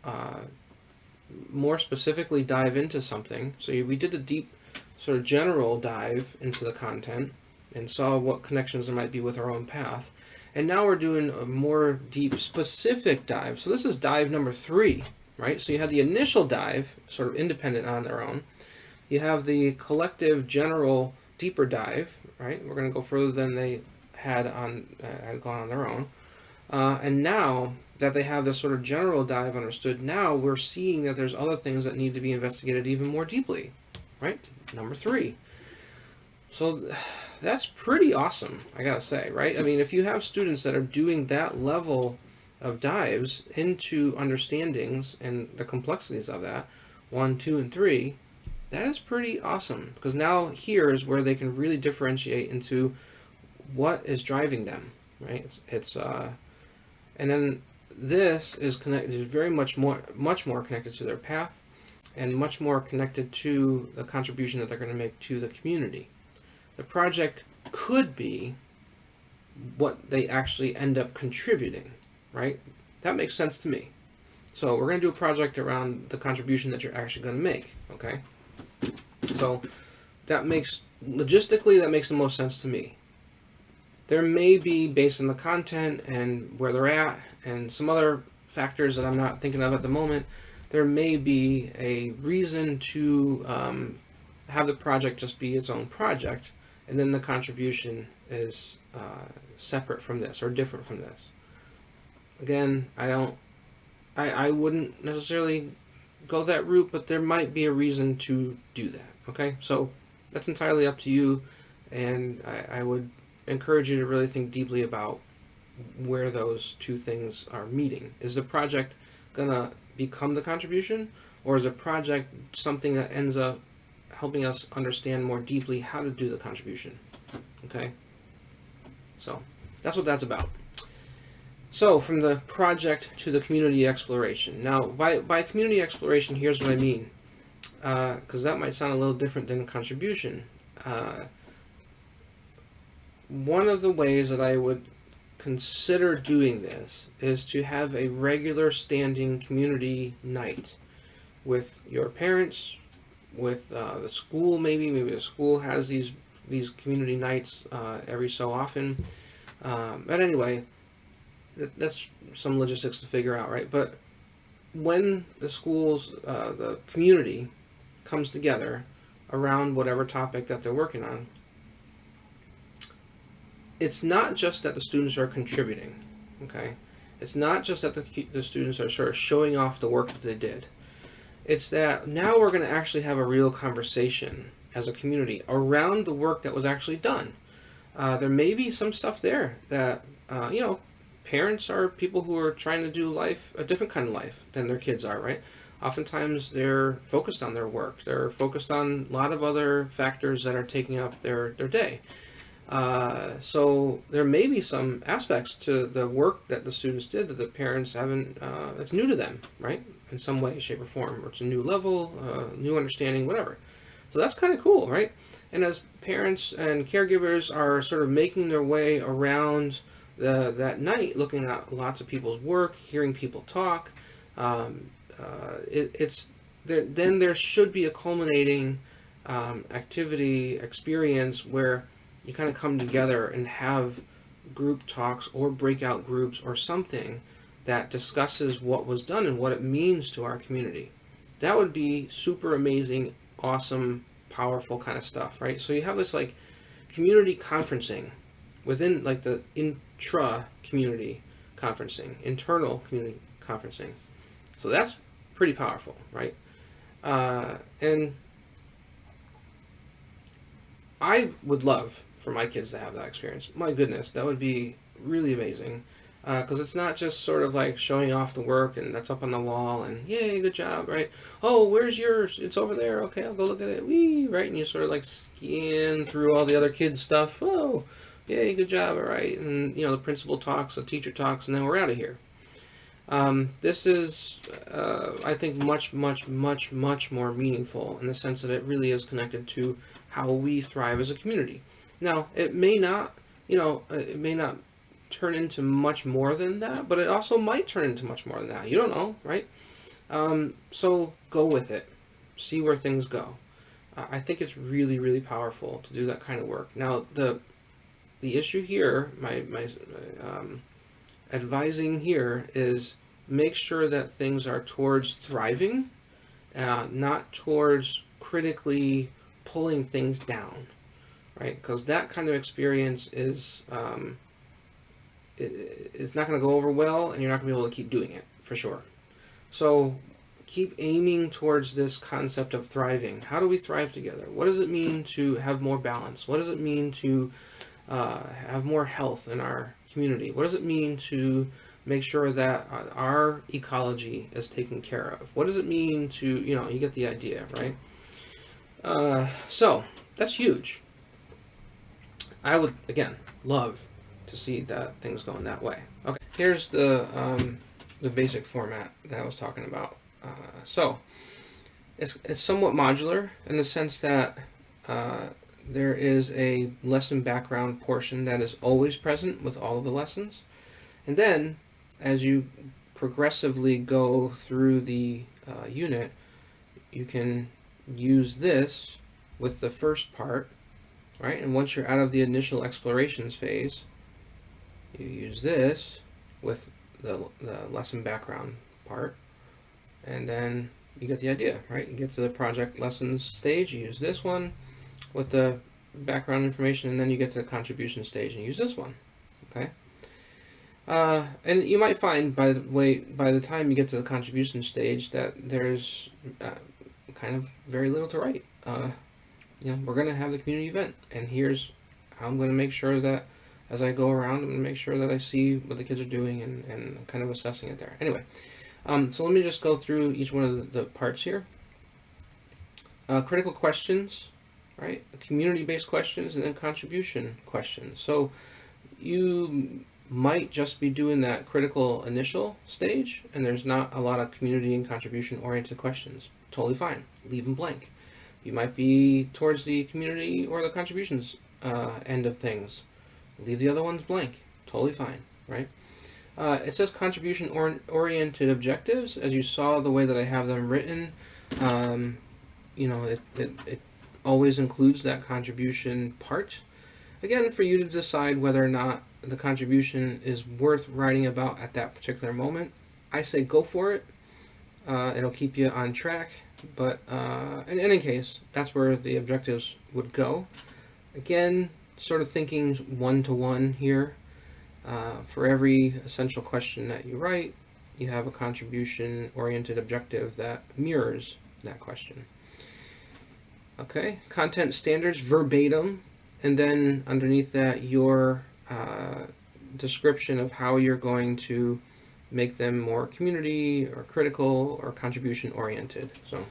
more specifically dive into something. So we did a deep sort of general dive into the content and saw what connections there might be with our own path. And now we're doing a more deep specific dive. So this is dive number 3, right? So you have the initial dive, sort of independent on their own. You have the collective general deeper dive, right? We're going to go further than they had gone on their own. And now that they have this sort of general dive understood, now we're seeing that there's other things that need to be investigated even more deeply, right? Number 3. So that's pretty awesome, I gotta say, right? I mean, if you have students that are doing that level of dives into understandings and the complexities of that, 1, 2, and 3, that is pretty awesome, because now here is where they can really differentiate into what is driving them, right? And then this is connected, is very much more connected to their path, and much more connected to the contribution that they're going to make to the community. The project could be what they actually end up contributing, right? That makes sense to me. So we're going to do a project around the contribution that you're actually going to make, okay? So logistically, that makes the most sense to me. There may be, based on the content and where they're at and some other factors that I'm not thinking of at the moment, there may be a reason to have the project just be its own project, and then the contribution is separate from this or different from this. Again, I wouldn't necessarily go that route, but there might be a reason to do that. Okay, so that's entirely up to you, and I would encourage you to really think deeply about where those two things are meeting. Is the project gonna become the contribution, or is the project something that ends up helping us understand more deeply how to do the contribution? Okay, so that's what that's about. So from the project to the community exploration. Now, by community exploration, here's what I mean, because that might sound a little different than contribution. One of the ways that I would consider doing this is to have a regular standing community night with your parents, with the school. Maybe the school has these community nights every so often. But anyway, that's some logistics to figure out, right? But when the schools, the community comes together around whatever topic that they're working on, it's not just that the students are contributing, okay? It's not just that the students are sort of showing off the work that they did. It's that now we're going to actually have a real conversation as a community around the work that was actually done. There may be some stuff there that, parents are people who are trying to do life, a different kind of life than their kids are, right? Oftentimes they're focused on their work. They're focused on a lot of other factors that are taking up their day. So there may be some aspects to the work that the students did that the parents haven't, it's new to them, right? In some way, shape, or form, or it's a new level, new understanding, whatever. So that's kind of cool, right? And as parents and caregivers are sort of making their way around that night, looking at lots of people's work, hearing people talk, it's there. Then there should be a culminating activity, experience where you kind of come together and have group talks or breakout groups or something that discusses what was done and what it means to our community. That would be super amazing, awesome, powerful kind of stuff, right? So you have this like community conferencing within like the intra community conferencing, internal community conferencing. So that's pretty powerful, right? And I would love for my kids to have that experience. My goodness, that would be really amazing. Because it's not just sort of like showing off the work and that's up on the wall and yay, good job, right? Oh, where's yours? It's over there. Okay, I'll go look at it. Wee, right? And you sort of like scan through all the other kids' stuff. Oh, yay, good job, all right. And the principal talks, the teacher talks, and then we're out of here. This is, I think, much, much, much, much more meaningful in the sense that it really is connected to how we thrive as a community. Now, it may not turn into much more than that, but it also might turn into much more than that. You don't know, right? So go with it. See where things go. I think it's really, really powerful to do that kind of work. Now, the issue here, my advising here is make sure that things are towards thriving, not towards critically pulling things down, right? Because that kind of experience is it's not going to go over well, and you're not going to be able to keep doing it for sure. So keep aiming towards this concept of thriving. How do we thrive together? What does it mean to have more balance? What does it mean to have more health in our community? What does it mean to make sure that our ecology is taken care of? What does it mean to, you get the idea, right? So that's huge. I would, again, love to see that things going that way. Okay, here's the basic format that I was talking about. So it's somewhat modular in the sense that there is a lesson background portion that is always present with all of the lessons. And then as you progressively go through the unit, you can use this with the first part, right? And once you're out of the initial explorations phase, you use this with the lesson background part, and then you get the idea, right? You get to the project lessons stage, you use this one with the background information, and then you get to the contribution stage and use this one, okay? And you might find by the time you get to the contribution stage that there's kind of very little to write. We're going to have the community event, and here's how I'm going to make sure that as I go around, I'm going to make sure that I see what the kids are doing and kind of assessing it there. Anyway, so let me just go through each one of the parts here. Critical questions, right? Community-based questions, and then contribution questions. So you might just be doing that critical initial stage, and there's not a lot of community and contribution-oriented questions. Totally fine. Leave them blank. You might be towards the community or the contributions end of things. Leave the other ones blank. Totally fine, right? It says contribution-oriented objectives. As you saw the way that I have them written, it always includes that contribution part. Again, for you to decide whether or not the contribution is worth writing about at that particular moment. I say go for it. It'll keep you on track. But in any case, that's where the objectives would go. Again, sort of thinking one-to-one here. For every essential question that you write, you have a contribution-oriented objective that mirrors that question. Okay, content standards verbatim, and then underneath that, your description of how you're going to make them more community or critical or contribution oriented. So,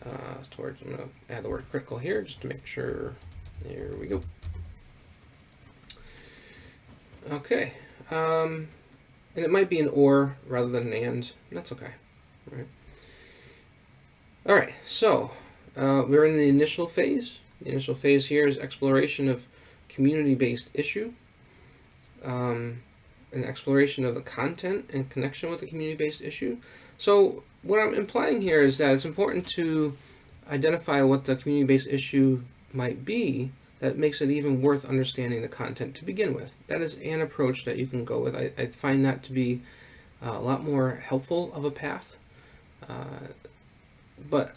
I'm going to add the word critical here just to make sure. There we go. Okay. And it might be an or rather than an and. That's okay. Right. All right. So, we're in the initial phase. The initial phase here is exploration of community-based issue, an exploration of the content in connection with the community-based issue. So what I'm implying here is that it's important to identify what the community-based issue might be that makes it even worth understanding the content to begin with. That is an approach that you can go with. I find that to be a lot more helpful of a path. But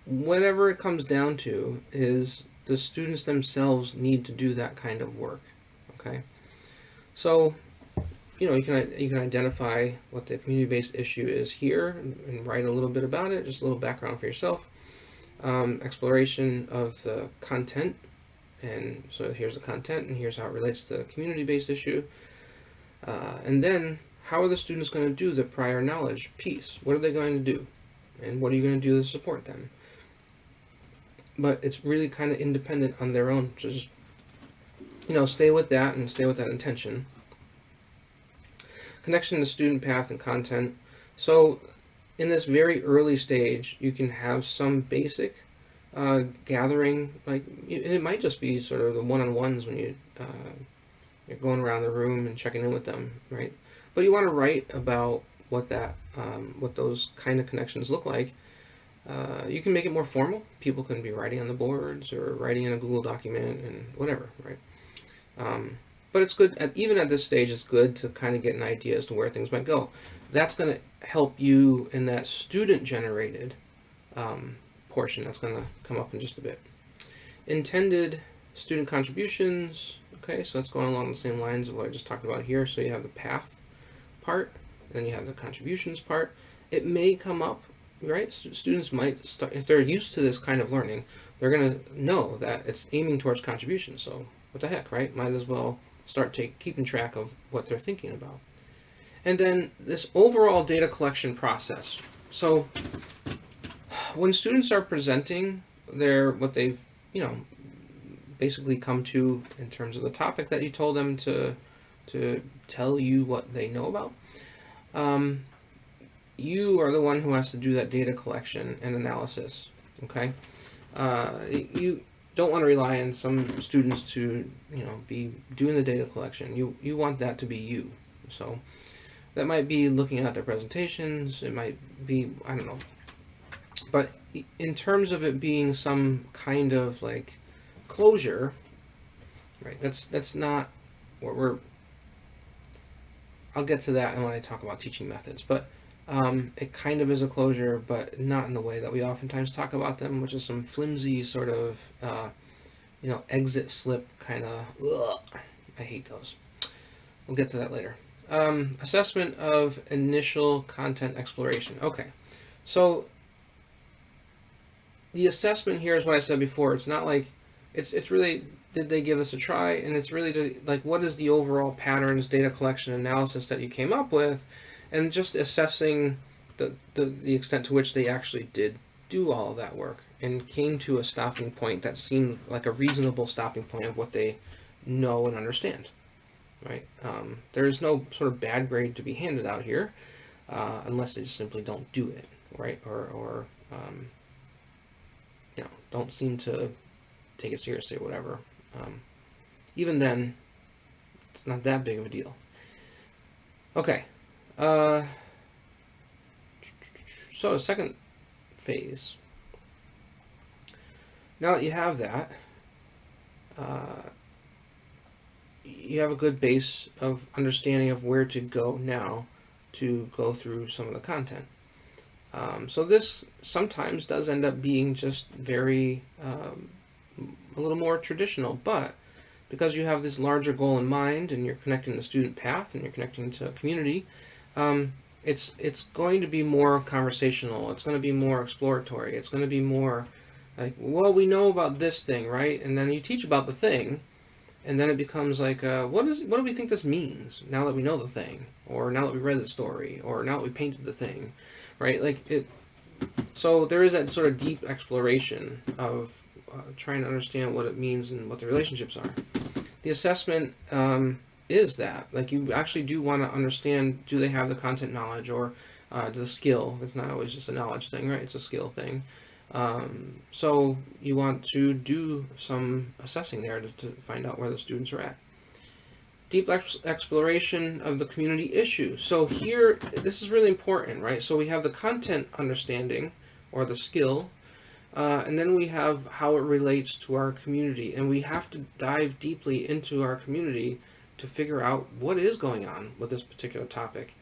whatever it comes down to is the students themselves need to do that kind of work. Okay, so you can identify what the community-based issue is here and write a little bit about it, just a little background for yourself. Exploration of the content, and so here's the content and here's how it relates to the community-based issue. And then how are the students going to do the prior knowledge piece? What are they going to do? And what are you going to do to support them? But it's really kind of independent on their own. So just, stay with that and stay with that intention. Connection to student path and content. So in this very early stage, you can have some basic gathering, and it might just be sort of the one-on-ones when you're going around the room and checking in with them, right? But you want to write about what those kind of connections look like. You can make it more formal. People can be writing on the boards or writing in a Google document and whatever, right? But it's good, even at this stage, it's good to kind of get an idea as to where things might go. That's going to help you in that student-generated portion. That's going to come up in just a bit. Intended student contributions. Okay, so that's going along the same lines of what I just talked about here. So you have the path part, and then you have the contributions part. It may come up, right? Students might start, if they're used to this kind of learning, they're going to know that it's aiming towards contribution. So what the heck, right? Might as well start keeping track of what they're thinking about. And then this overall data collection process. So when students are presenting what they've, basically come to in terms of the topic that you told them to tell you what they know about, you are the one who has to do that data collection and analysis. Okay, you don't want to rely on some students to be doing the data collection. You want that to be you. So that might be looking at their presentations. It might be, I don't know. But in terms of it being some kind of closure, right? That's not what I'll get to that when I talk about teaching methods. But it kind of is a closure, but not in the way that we oftentimes talk about them, which is some flimsy sort of, exit slip kind of. I hate those. We'll get to that later. Assessment of initial content exploration. Okay, so the assessment here is what I said before. It's not it's really, did they give us a try? And it's really what is the overall patterns, data collection, analysis that you came up with, and just assessing the extent to which they actually did do all of that work and came to a stopping point that seemed like a reasonable stopping point of what they know and understand, right? There is no sort of bad grade to be handed out here unless they just simply don't do it, right? Or don't seem to take it seriously or whatever. Even then, it's not that big of a deal. Okay. So the second phase. Now that you have that, you have a good base of understanding of where to go now to go through some of the content. So this sometimes does end up being just very a little more traditional, but because you have this larger goal in mind and you're connecting the student path and you're connecting to a community, um, it's going to be more conversational. It's going to be more exploratory. It's going to be more like, well, we know about this thing, right? And then you teach about the thing, and then it becomes like, what do we think this means now that we know the thing, or now that we read the story, or now that we painted the thing, right? Like it. So there is that sort of deep exploration of trying to understand what it means and what the relationships are. The assessment is that, like, you actually do want to understand, do they have the content knowledge, or the skill. It's not always just a knowledge thing, right? It's a skill thing. So you want to do some assessing there to find out where the students are at. Deep exploration of the community issue. So here, this is really important, right? So we have the content understanding, or the skill, and then we have how it relates to our community. And we have to dive deeply into our community to figure out what is going on with this particular topic.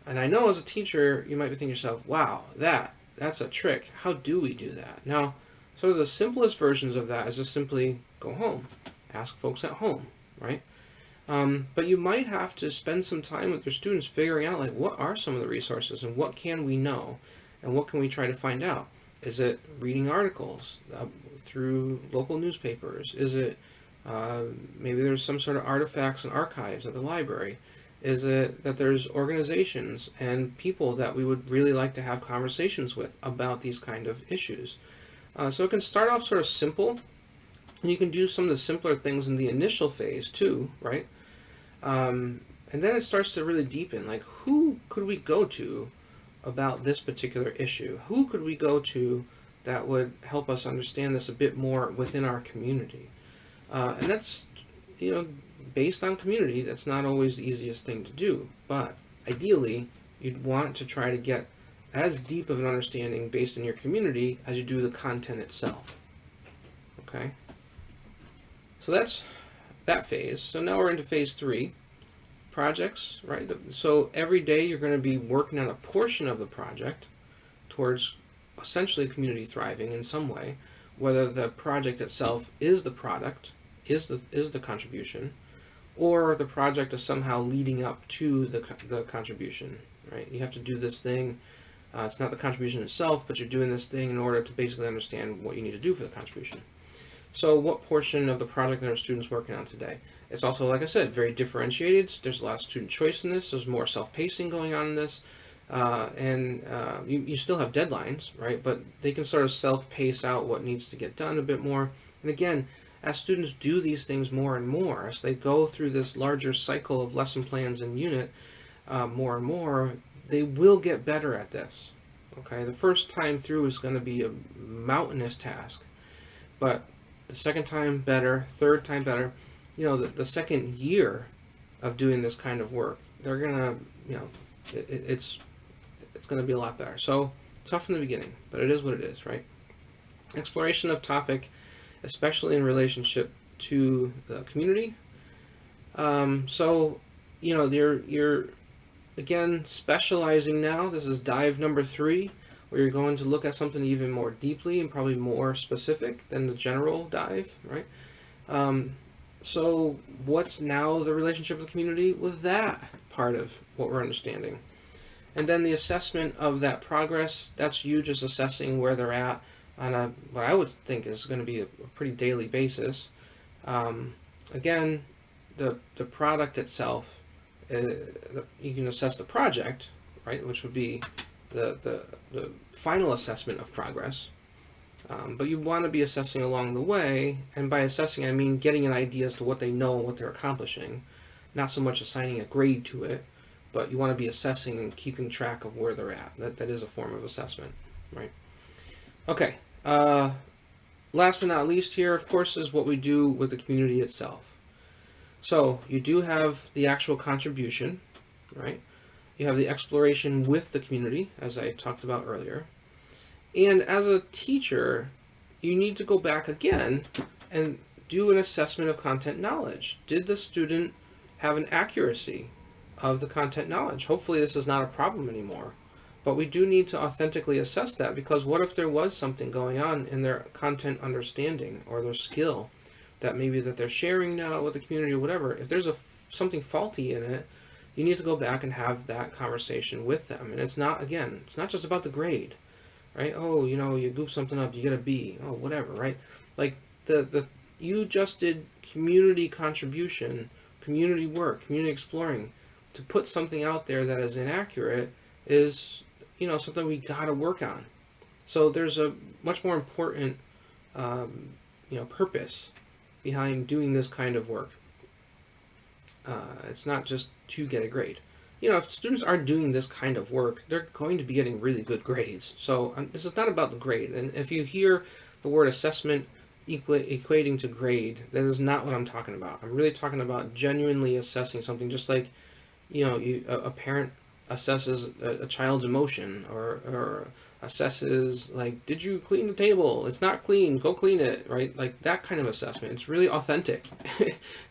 And I know as a teacher, you might be thinking to yourself, wow, that's a trick. How do we do that? Now, sort of the simplest versions of that is just simply go home, ask folks at home, right? But you might have to spend some time with your students figuring out, like, what are some of the resources and what can we know and what can we try to find out? Is it reading articles through local newspapers? Is it maybe there's some sort of artifacts and archives at the library? Is it that there's organizations and people that we would really like to have conversations with about these kind of issues? So it can start off sort of simple, and you can do some of the simpler things in the initial phase too, right? And then it starts to really deepen, like, who could we go to about this particular issue? Who could we go to that would help us understand this a bit more within our community? And that's, based on community, that's not always the easiest thing to do. But ideally, you'd want to try to get as deep of an understanding based on your community as you do the content itself. Okay? So that's that phase. So now we're into phase 3. Projects, right? So every day you're going to be working on a portion of the project towards essentially community thriving in some way, whether the project itself is the product, is the contribution, or the project is somehow leading up to the contribution, right? You have to do this thing. It's not the contribution itself, but you're doing this thing in order to basically understand what you need to do for the contribution. So what portion of the project are students working on today? It's also, like I said, very differentiated. There's a lot of student choice in this. There's more self-pacing going on in this. You still have deadlines, right? But they can sort of self-pace out what needs to get done a bit more. And again, as students do these things more and more, as they go through this larger cycle of lesson plans and unit more and more, they will get better at this. Okay, the first time through is going to be a mountainous task, but the second time better, third time better. The second year of doing this kind of work, they're gonna, it's gonna be a lot better. So tough in the beginning, but it is what it is, right? Exploration of topic, especially in relationship to the community. You're again specializing now. This is dive number 3, where you're going to look at something even more deeply and probably more specific than the general dive, right? So what's now the relationship of the community with that part of what we're understanding? And then the assessment of that progress, that's you just assessing where they're at on what I would think is going to be a pretty daily basis. Again, the product itself, you can assess the project, right, which would be the final assessment of progress. But you want to be assessing along the way, and by assessing I mean getting an idea as to what they know and what they're accomplishing, not so much assigning a grade to it, but you want to be assessing and keeping track of where they're at. That is a form of assessment, right? Okay, last but not least here, of course, is what we do with the community itself. So you do have the actual contribution, right? You have the exploration with the community, as I talked about earlier. And as a teacher, you need to go back again and do an assessment of content knowledge. Did the student have an accuracy of the content knowledge? Hopefully this is not a problem anymore. But we do need to authentically assess that, because what if there was something going on in their content understanding or their skill that maybe that they're sharing now with the community or whatever? If there's something faulty in it, you need to go back and have that conversation with them. And it's not, again, it's not just about the grade, right? Oh, you goof something up, you get a B. Oh, whatever, right? Like the you just did community contribution, community work, community exploring. To put something out there that is inaccurate is, something we got to work on. So there's a much more important, purpose behind doing this kind of work. It's not just to get a grade. If students are doing this kind of work, they're going to be getting really good grades. So this is not about the grade. And if you hear the word assessment equating to grade, that is not what I'm talking about. I'm really talking about genuinely assessing something, just like, a parent assesses a child's emotion, or assesses, like, did you clean the table? It's not clean, go clean it, right? Like that kind of assessment. It's really authentic.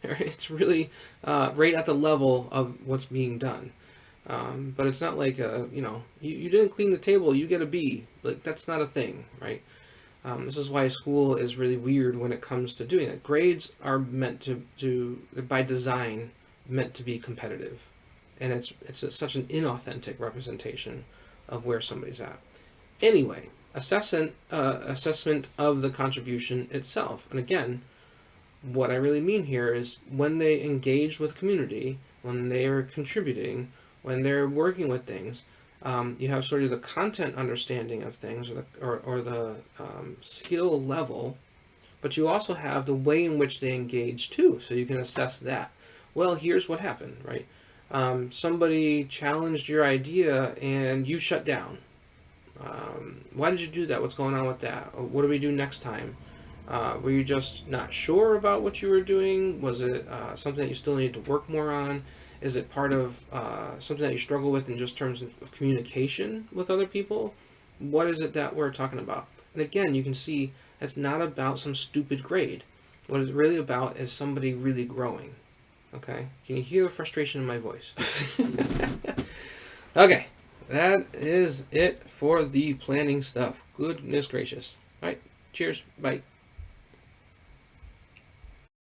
It's really right at the level of what's being done. But it's not like, you didn't clean the table, you get a B. Like, that's not a thing, right? This is why school is really weird when it comes to doing it. Grades are meant to by design, meant to be competitive. And it's such an inauthentic representation of where somebody's at. Anyway, assessment of the contribution itself. And again, what I really mean here is when they engage with community, when they are contributing, when they're working with things, you have sort of the content understanding of things, or the skill level, but you also have the way in which they engage too, so you can assess that. Well, here's what happened, right? Somebody challenged your idea and you shut down. Why did you do that? What's going on with that? What do we do next time? Were you just not sure about what you were doing? Was it something that you still need to work more on? Is it part of something that you struggle with in just terms of communication with other people? What is it that we're talking about? And again, you can see it's not about some stupid grade. What it's really about is somebody really growing. Okay? Can you hear the frustration in my voice? Okay. That is it for the planning stuff. Goodness gracious. All right. Cheers. Bye.